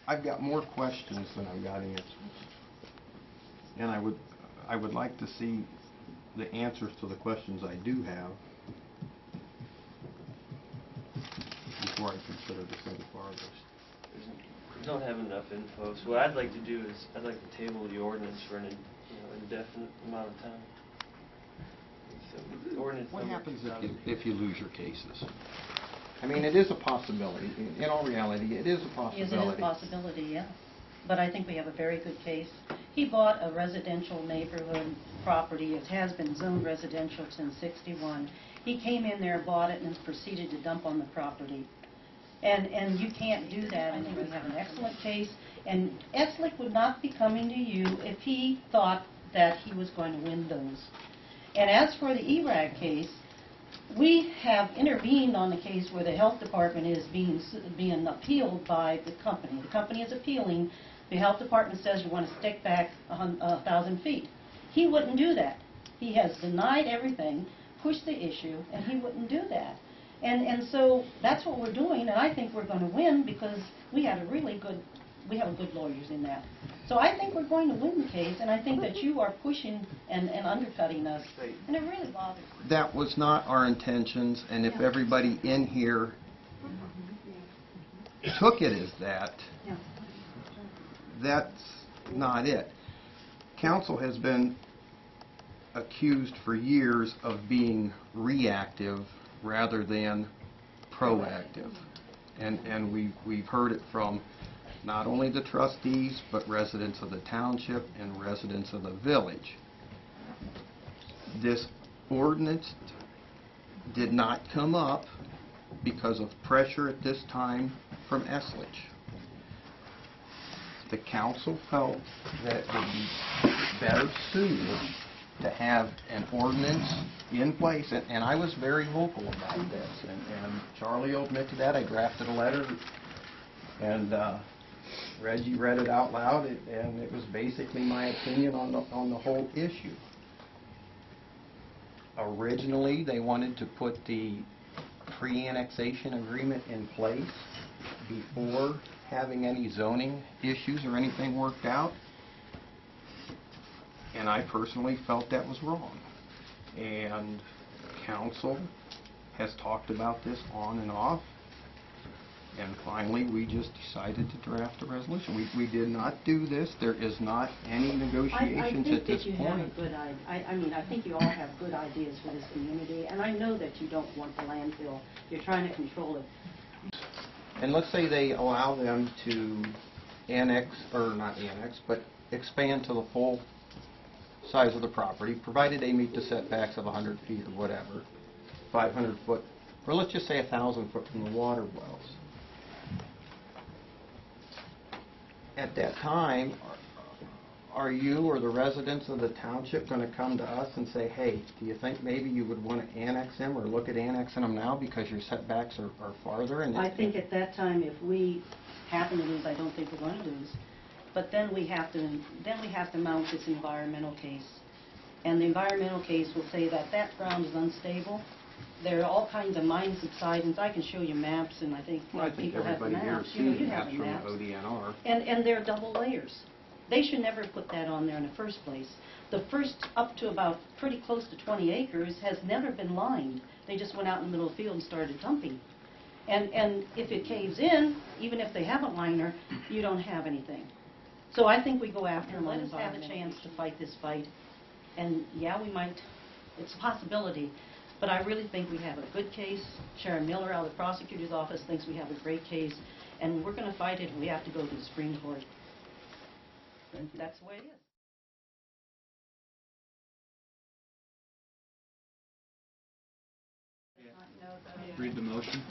I've got more questions than I've got answers. And I would like to see the answers to the questions I do have before I consider this any farther. We don't have enough info. So what I'd like to do is I'd like to table the ordinance for an indefinite amount of time. So the ordinance. What happens if you lose your cases? I mean, it is a possibility. In all reality, it is a possibility. Yes, it is a possibility, yeah. But I think we have a very good case. He bought a residential neighborhood property. It has been zoned residential since '61. He came in there, bought it, and proceeded to dump on the property. And you can't do that. I think we have an excellent case. And Eslick would not be coming to you if he thought that he was going to win those. And as for the ERAG case, we have intervened on the case where the health department is being appealed by the company. The company is appealing. The health department says you want to stick back 1,000 feet. He wouldn't do that. He has denied everything, pushed the issue, and he wouldn't do that. And so that's what we're doing, and I think we're going to win because we have good lawyers in that. So I think we're going to win the case, and I think that you are pushing and undercutting us, and it really bothers me. That was not our intentions, and if everybody in here took it as that, that's not it. Council has been accused for years of being reactive rather than proactive. And we've heard it from not only the trustees, but residents of the township and residents of the village. This ordinance did not come up because of pressure at this time from Eslick. The council felt that it would be better suited to have an ordinance in place, and I was very vocal about this, and Charlie will admit to that. I drafted a letter, and Reggie read it out loud, and it was basically my opinion on the whole issue. Originally, they wanted to put the pre-annexation agreement in place before having any zoning issues or anything worked out. And I personally felt that was wrong. And council has talked about this on and off. And finally, we just decided to draft a resolution. We did not do this. There is not any negotiations at this point. I mean, I think you all have good ideas for this community. And I know that you don't want the landfill. You're trying to control it. And let's say they allow them to annex, or not annex, but expand to the full size of the property, provided they meet the setbacks of 100 feet or whatever, 500 foot, or let's just say 1,000 foot from the water wells. At that time, are you or the residents of the township going to come to us and say, hey, do you think maybe you would want to annex them or look at annexing them now because your setbacks are farther? And I think at that time, if we happen to lose, I don't think we're going to lose. But then we have to mount this environmental case. And the environmental case will say that that ground is unstable. There are all kinds of mine subsidence. I can show you maps, and I think people have maps. You have maps. ODNR. And they're double layers. They should never put that on there in the first place. The first up to about pretty close to 20 acres has never been lined. They just went out in the middle of the field and started dumping. And if it caves in, even if they have a liner, you don't have anything. So I think we go after them. Let us have a chance to fight this fight. And yeah, we might. It's a possibility. But I really think we have a good case. Sharon Miller out of the prosecutor's office thinks we have a great case. And we're going to fight it. We have to go to the Supreme Court. That's the way it is. Read the motion.